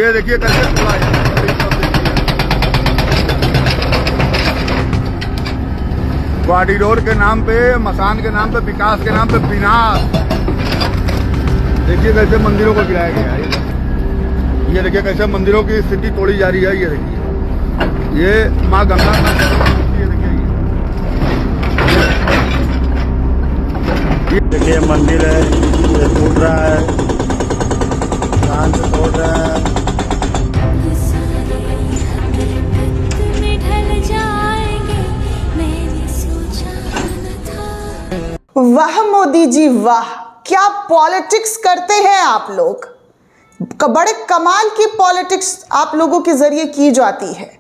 ये देखिए कैसे खुला है। कॉरिडोर के नाम पे, मसान के नाम पे, विकास के नाम पे विनाश। देखिए कैसे मंदिरों को गिराया गया है। ये देखिए कैसे मंदिरों की स्थिति तोड़ी जा रही है। ये देखिए ये माँ गंगा का, ये देखिए मंदिर है, ये टूट रहा है, चांद से तोड़ रहा है। वाह मोदी जी वाह, क्या पॉलिटिक्स करते हैं आप लोग। बड़े कमाल की पॉलिटिक्स आप लोगों के जरिए की जाती है।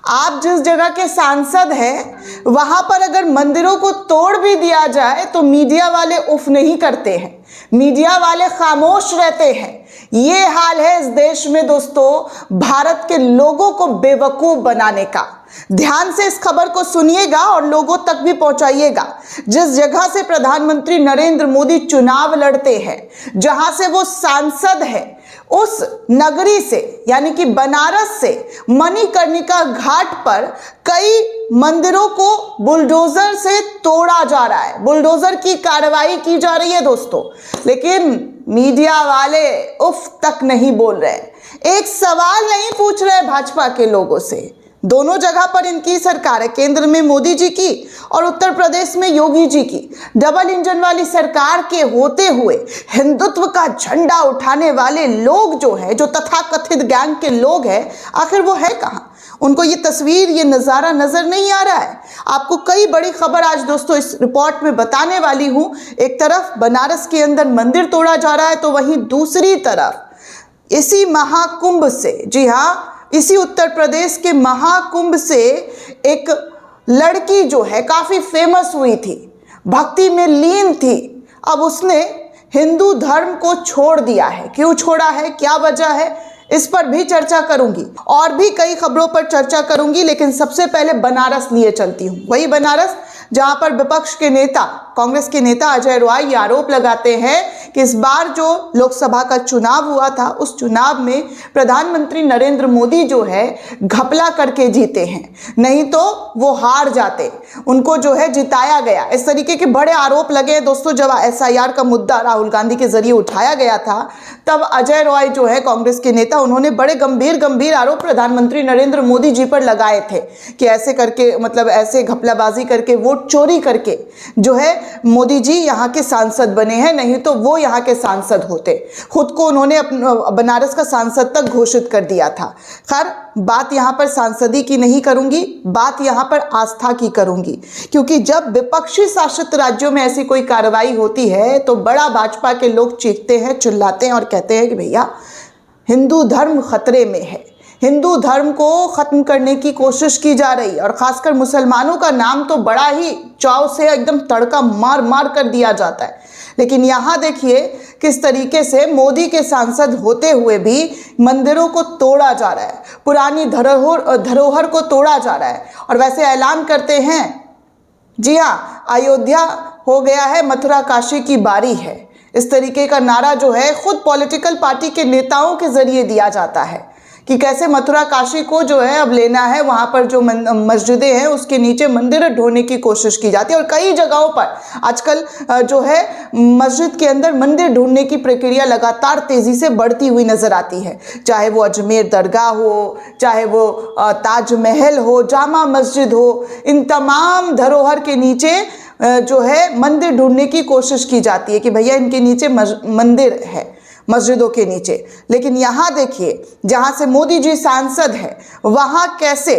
आप जिस जगह के सांसद हैं वहां पर अगर मंदिरों को तोड़ भी दिया जाए तो मीडिया वाले उफ नहीं करते हैं, मीडिया वाले खामोश रहते हैं। ये हाल है इस देश में दोस्तों, भारत के लोगों को बेवकूफ बनाने का। ध्यान से इस खबर को सुनिएगा और लोगों तक भी पहुंचाइएगा। जिस जगह से प्रधानमंत्री नरेंद्र मोदी चुनाव लड़ते हैं, जहां से वो सांसद है, उस नगरी से यानी कि बनारस से मणिकर्णिका घाट पर कई मंदिरों को बुलडोजर से तोड़ा जा रहा है। बुलडोजर की कार्रवाई की जा रही है दोस्तों, लेकिन मीडिया वाले उफ तक नहीं बोल रहे, एक सवाल नहीं पूछ रहे भाजपा के लोगों से। दोनों जगह पर इनकी सरकार है, केंद्र में मोदी जी की और उत्तर प्रदेश में योगी जी की। डबल इंजन वाली सरकार के होते हुए हिंदुत्व का झंडा उठाने वाले लोग जो है, जो तथाकथित गैंग के लोग हैं, आखिर वो है कहाँ? उनको ये तस्वीर, ये नज़ारा नजर नहीं आ रहा है। आपको कई बड़ी खबर आज दोस्तों इस रिपोर्ट में बताने वाली हूँ। एक तरफ बनारस के अंदर मंदिर तोड़ा जा रहा है, तो वहीं दूसरी तरफ इसी महाकुंभ से, जी हाँ, इसी उत्तर प्रदेश के महाकुंभ से एक लड़की जो है काफी फेमस हुई थी, भक्ति में लीन थी। अब उसने हिंदू धर्म को छोड़ दिया है। क्यों छोड़ा है, क्या वजह है, इस पर भी चर्चा करूंगी और भी कई खबरों पर चर्चा करूंगी। लेकिन सबसे पहले बनारस लिए चलती हूं, वही बनारस जहां पर विपक्ष के नेता, कांग्रेस के नेता अजय रॉय ये आरोप लगाते हैं कि इस बार जो लोकसभा का चुनाव हुआ था, उस चुनाव में प्रधानमंत्री नरेंद्र मोदी जो है घपला करके जीते हैं, नहीं तो वो हार जाते, उनको जो है जिताया गया। इस तरीके के बड़े आरोप लगे दोस्तों। जब SIR का मुद्दा राहुल गांधी के जरिए उठाया गया था, तब अजय रॉय जो है कांग्रेस के नेता, उन्होंने बड़े गंभीर आरोप प्रधानमंत्री नरेंद्र मोदी जी पर लगाए थे कि ऐसे करके, मतलब ऐसे घपलाबाजी करके, वोट चोरी करके जो है मोदी जी यहाँ के सांसद बने हैं, नहीं तो वो यहाँ के सांसद होते। खुद को उन्होंने बनारस का सांसद तक घोषित कर दिया था। खैर, बात यहाँ पर सांसदी की नहीं करूंगी, बात यहाँ पर आस्था की करूंगी, क्योंकि जब विपक्षी शासित राज्यों में ऐसी कोई कार्रवाई होती है तो बड़ा भाजपा के लोग चीखते हैं, चिल्लाते हैं और कहते हैं कि भैया हिंदू धर्म खतरे में है, हिंदू धर्म को खत्म करने की कोशिश की जा रही है। और खासकर मुसलमानों का नाम तो बड़ा ही चाव से एकदम तड़का मार मार कर दिया जाता है। लेकिन यहाँ देखिए किस तरीके से मोदी के सांसद होते हुए भी मंदिरों को तोड़ा जा रहा है, पुरानी धरोहर को तोड़ा जा रहा है। और वैसे ऐलान करते हैं, जी हाँ, अयोध्या हो गया है, मथुरा काशी की बारी है। इस तरीके का नारा जो है खुद पॉलिटिकल पार्टी के नेताओं के जरिए दिया जाता है कि कैसे मथुरा काशी को जो है अब लेना है, वहाँ पर जो मस्जिदें हैं उसके नीचे मंदिर ढोने की कोशिश की जाती है। और कई जगहों पर आजकल जो है मस्जिद के अंदर मंदिर ढूंढने की प्रक्रिया लगातार तेज़ी से बढ़ती हुई नज़र आती है। चाहे वो अजमेर दरगाह हो, चाहे वो ताजमहल हो, जामा मस्जिद हो, इन तमाम धरोहर के नीचे जो है मंदिर ढूंढने की कोशिश की जाती है कि भैया इनके नीचे मंदिर है, मस्जिदों के नीचे। लेकिन यहाँ देखिए जहाँ से मोदी जी सांसद हैं, वहाँ कैसे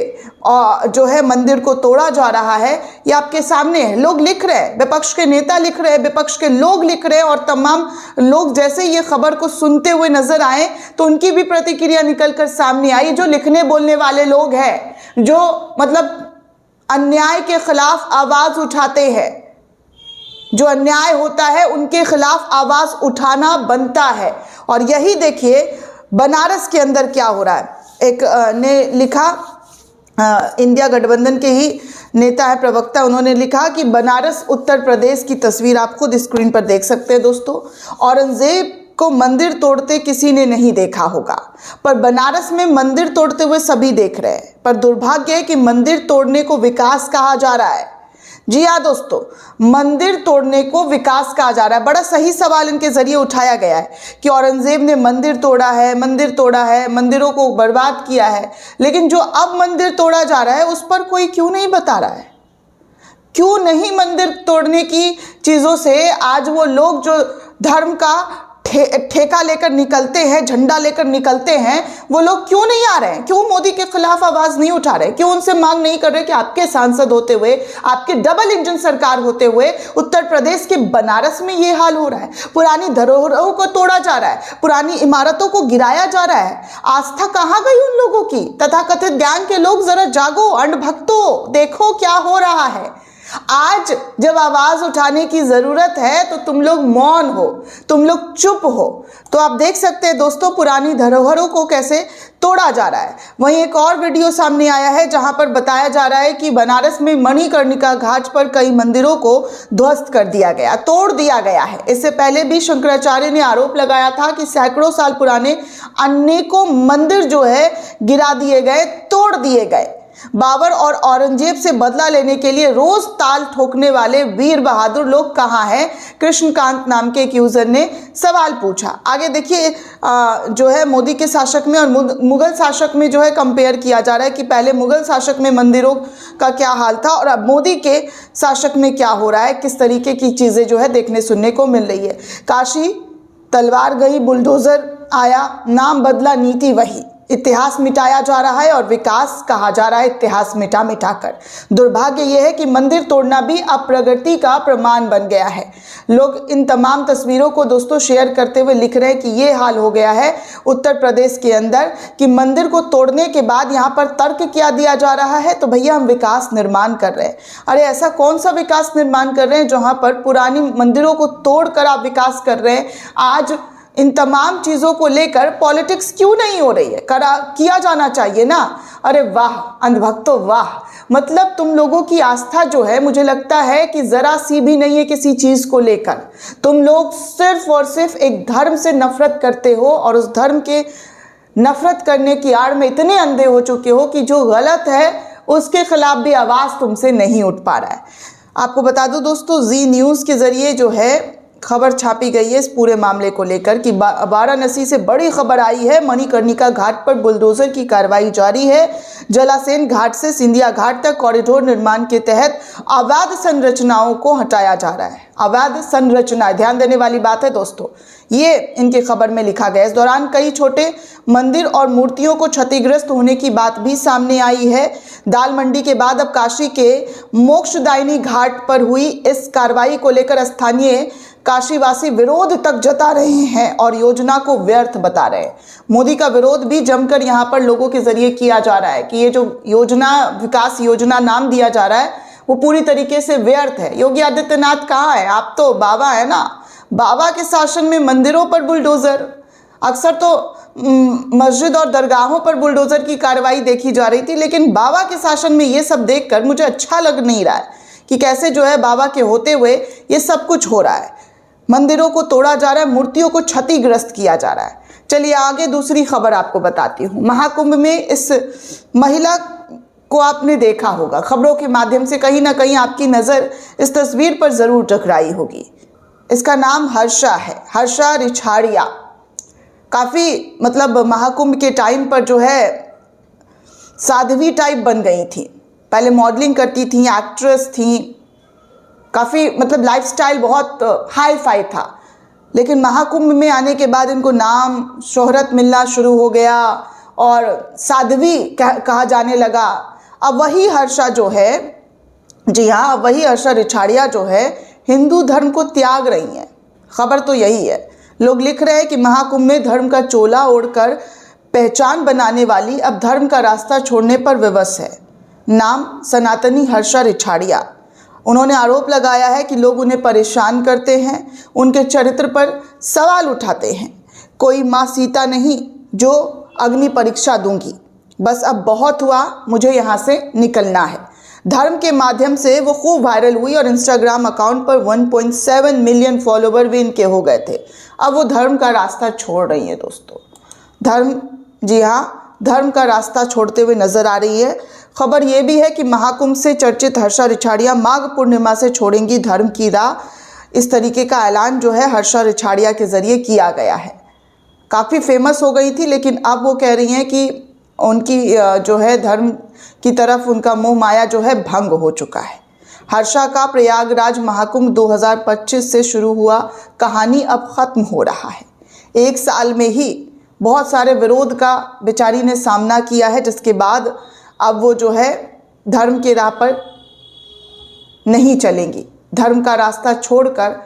जो है मंदिर को तोड़ा जा रहा है, ये आपके सामने है। लोग लिख रहे हैं, विपक्ष के नेता लिख रहे हैं, विपक्ष के लोग लिख रहे हैं, और तमाम लोग जैसे ये खबर को सुनते हुए नजर आए तो उनकी भी प्रतिक्रिया निकल कर सामने आई। जो लिखने बोलने वाले लोग हैं, जो मतलब अन्याय के खिलाफ आवाज उठाते हैं, जो अन्याय होता है उनके खिलाफ आवाज उठाना बनता है। और यही देखिए बनारस के अंदर क्या हो रहा है। एक ने लिखा, इंडिया गठबंधन के ही नेता है, प्रवक्ता, उन्होंने लिखा कि बनारस उत्तर प्रदेश की तस्वीर आप खुद स्क्रीन पर देख सकते हैं दोस्तों। औरंगजेब को मंदिर तोड़ते किसी ने नहीं देखा होगा, पर बनारस में मंदिर तोड़ते हुए सभी देख रहे हैं। पर दुर्भाग्य है कि मंदिर तोड़ने को विकास कहा जा रहा है। जी हाँ दोस्तों, मंदिर तोड़ने को विकास कहा जा रहा है। बड़ा सही सवाल इनके जरिए उठाया गया है कि औरंगजेब ने मंदिर तोड़ा है, मंदिरों को बर्बाद किया है, लेकिन जो अब मंदिर तोड़ा जा रहा है उस पर कोई क्यों नहीं बता रहा है? क्यों नहीं मंदिर तोड़ने की चीज़ों से आज वो लोग जो धर्म का ठेका लेकर निकलते हैं, झंडा लेकर निकलते हैं, वो लोग क्यों नहीं आ रहे हैं? क्यों मोदी के खिलाफ आवाज नहीं उठा रहे? क्यों उनसे मांग नहीं कर रहे कि आपके सांसद होते हुए, आपके डबल इंजन सरकार होते हुए उत्तर प्रदेश के बनारस में ये हाल हो रहा है? पुरानी धरोहरों को तोड़ा जा रहा है, पुरानी इमारतों को गिराया जा रहा है। आस्था कहाँ गई उन लोगों की? तथाकथित ज्ञान के लोग जरा जागो, अंधभक्तों, देखो क्या हो रहा है। आज जब आवाज उठाने की जरूरत है तो तुम लोग मौन हो, तुम लोग चुप हो। तो आप देख सकते हैं दोस्तों, पुरानी धरोहरों को कैसे तोड़ा जा रहा है। वहीं एक और वीडियो सामने आया है जहां पर बताया जा रहा है कि बनारस में मणिकर्णिका घाट पर कई मंदिरों को ध्वस्त कर दिया गया, तोड़ दिया गया है। इससे पहले भी शंकराचार्य ने आरोप लगाया था कि सैकड़ों साल पुराने अनेकों मंदिर जो है गिरा दिए गए, तोड़ दिए गए। बाबर और औरंगजेब से बदला लेने के लिए रोज ताल ठोकने वाले वीर बहादुर लोग कहाँ हैं? कृष्णकांत नाम के एक यूजर ने सवाल पूछा। आगे देखिए, जो है मोदी के शासक में और मुगल शासक में जो है कंपेयर किया जा रहा है कि पहले मुगल शासक में मंदिरों का क्या हाल था और अब मोदी के शासक में क्या हो रहा है, किस तरीके की चीज़ें जो है देखने सुनने को मिल रही है। काशी तलवार गई, बुलडोजर आया, नाम बदला, नीति वही। इतिहास मिटाया जा रहा है और विकास कहा जा रहा है इतिहास मिटा मिटा कर। दुर्भाग्य यह है कि मंदिर तोड़ना भी अब प्रगति का प्रमाण बन गया है। लोग इन तमाम तस्वीरों को दोस्तों शेयर करते हुए लिख रहे हैं कि ये हाल हो गया है उत्तर प्रदेश के अंदर कि मंदिर को तोड़ने के बाद यहाँ पर तर्क क्या दिया जा रहा है, तो भैया हम विकास निर्माण कर रहे हैं। अरे ऐसा कौन सा विकास निर्माण कर रहे हैं जहाँ पर पुरानी मंदिरों को तोड़कर आप विकास कर रहे हैं? आज इन तमाम चीज़ों को लेकर पॉलिटिक्स क्यों नहीं हो रही है? किया जाना चाहिए ना। अरे वाह अंधभक्तों वाह, मतलब तुम लोगों की आस्था जो है मुझे लगता है कि ज़रा सी भी नहीं है किसी चीज़ को लेकर। तुम लोग सिर्फ और सिर्फ एक धर्म से नफरत करते हो और उस धर्म के नफरत करने की आड़ में इतने अंधे हो चुके हो कि जो गलत है उसके खिलाफ भी आवाज़ तुमसे नहीं उठ पा रहा है। आपको बता दूं दोस्तों, जी न्यूज़ के ज़रिए जो है खबर छापी गई है इस पूरे मामले को लेकर कि वाराणसी से बड़ी खबर आई है। मणिकर्णिका घाट पर बुलडोजर की कार्रवाई जारी है। जलासेन घाट से सिंधिया घाट तक कॉरिडोर निर्माण के तहत अवैध संरचनाओं को हटाया जा रहा है। अवैध संरचना, ध्यान देने वाली बात है दोस्तों, ये इनके खबर में लिखा गया। इस दौरान कई छोटे मंदिर और मूर्तियों को क्षतिग्रस्त होने की बात भी सामने आई है। दाल मंडी के बाद अब काशी के मोक्षदायिनी घाट पर हुई इस कार्रवाई को लेकर स्थानीय काशीवासी विरोध तक जता रहे हैं और योजना को व्यर्थ बता रहे हैं। मोदी का विरोध भी जमकर यहाँ पर लोगों के जरिए किया जा रहा है कि ये जो योजना, विकास योजना नाम दिया जा रहा है, वो पूरी तरीके से व्यर्थ है। योगी आदित्यनाथ कहाँ है? आप तो बाबा है ना, बाबा के शासन में मंदिरों पर बुलडोजर, अक्सर तो मस्जिद और दरगाहों पर बुलडोजर की कार्रवाई देखी जा रही थी, लेकिन बाबा के शासन में ये सब देखकर मुझे अच्छा लग नहीं रहा है कि कैसे जो है बाबा के होते हुए ये सब कुछ हो रहा है। मंदिरों को तोड़ा जा रहा है, मूर्तियों को क्षतिग्रस्त किया जा रहा है। चलिए आगे दूसरी खबर आपको बताती हूँ। महाकुंभ में इस महिला को आपने देखा होगा, खबरों के माध्यम से कहीं ना कहीं आपकी नज़र इस तस्वीर पर ज़रूर टकराई होगी। इसका नाम हर्षा है, हर्षा रिछाड़िया। काफ़ी मतलब महाकुंभ के टाइम पर जो है साध्वी टाइप बन गई थी। पहले मॉडलिंग करती थी, एक्ट्रेस थी, काफ़ी मतलब लाइफस्टाइल बहुत हाई फाई था, लेकिन महाकुंभ में आने के बाद इनको नाम शोहरत मिलना शुरू हो गया और साध्वी कहा जाने लगा। अब वही हर्षा जो है, जी हाँ, वही हर्षा रिछाड़िया जो है हिंदू धर्म को त्याग रही हैं। खबर तो यही है। लोग लिख रहे हैं कि महाकुंभ में धर्म का चोला ओढ़कर पहचान बनाने वाली अब धर्म का रास्ता छोड़ने पर विवश है। नाम सनातनी हर्षा रिछाड़िया। उन्होंने आरोप लगाया है कि लोग उन्हें परेशान करते हैं, उनके चरित्र पर सवाल उठाते हैं। कोई माँ सीता नहीं जो अग्नि परीक्षा दूंगी, बस अब बहुत हुआ, मुझे यहाँ से निकलना है। धर्म के माध्यम से वो खूब वायरल हुई और इंस्टाग्राम अकाउंट पर 1.7 मिलियन फॉलोवर भी इनके हो गए थे। अब वो धर्म का रास्ता छोड़ रही है दोस्तों। धर्म, जी हाँ, धर्म का रास्ता छोड़ते हुए नजर आ रही है। खबर ये भी है कि महाकुंभ से चर्चित हर्षा रिछाड़िया माघ पूर्णिमा से छोड़ेंगी धर्म की राह। इस तरीके का ऐलान जो है हर्षा रिछाड़िया के जरिए किया गया है। काफ़ी फेमस हो गई थी, लेकिन अब वो कह रही हैं कि उनकी जो है धर्म की तरफ उनका मोह माया जो है भंग हो चुका है। हर्षा का प्रयागराज महाकुंभ 2025 से शुरू हुआ कहानी अब ख़त्म हो रहा है। एक साल में ही बहुत सारे विरोध का बेचारी ने सामना किया है, जिसके बाद अब वो जो है धर्म के राह पर नहीं चलेंगी। धर्म का रास्ता छोड़कर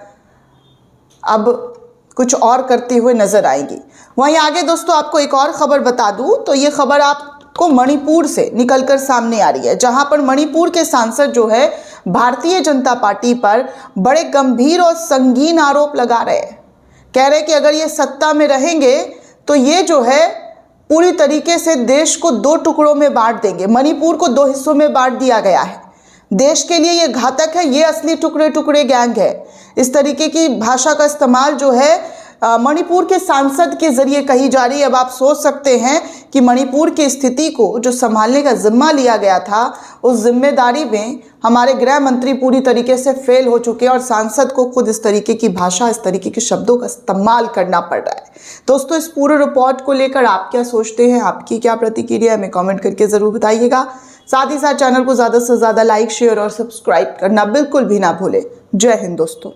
अब कुछ और करते हुए नजर आएंगी। वहीं आगे दोस्तों आपको एक और खबर बता दूं तो ये खबर आपको मणिपुर से निकलकर सामने आ रही है, जहां पर मणिपुर के सांसद जो है भारतीय जनता पार्टी पर बड़े गंभीर और संगीन आरोप लगा रहे हैं। कह रहे हैं कि अगर ये सत्ता में रहेंगे तो ये जो है पूरी तरीके से देश को 2 टुकड़ों में बांट देंगे। मणिपुर को 2 हिस्सों में बांट दिया गया है। देश के लिए ये घातक है, ये असली टुकड़े टुकड़े गैंग है। इस तरीके की भाषा का इस्तेमाल जो है मणिपुर के सांसद के जरिए कही जा रही है। अब आप सोच सकते हैं कि मणिपुर की स्थिति को जो संभालने का जिम्मा लिया गया था, उस जिम्मेदारी में हमारे गृह मंत्री पूरी तरीके से फेल हो चुके हैं और सांसद को खुद इस तरीके की भाषा, इस तरीके के शब्दों का इस्तेमाल करना पड़ रहा है। दोस्तों, इस पूरे रिपोर्ट को लेकर आप क्या सोचते हैं, आपकी क्या प्रतिक्रिया है, हमें कमेंट करके ज़रूर बताइएगा। साथ ही साथ चैनल को ज़्यादा से ज़्यादा लाइक, शेयर और सब्सक्राइब करना बिल्कुल भी ना भूलें। जय हिंद दोस्तों।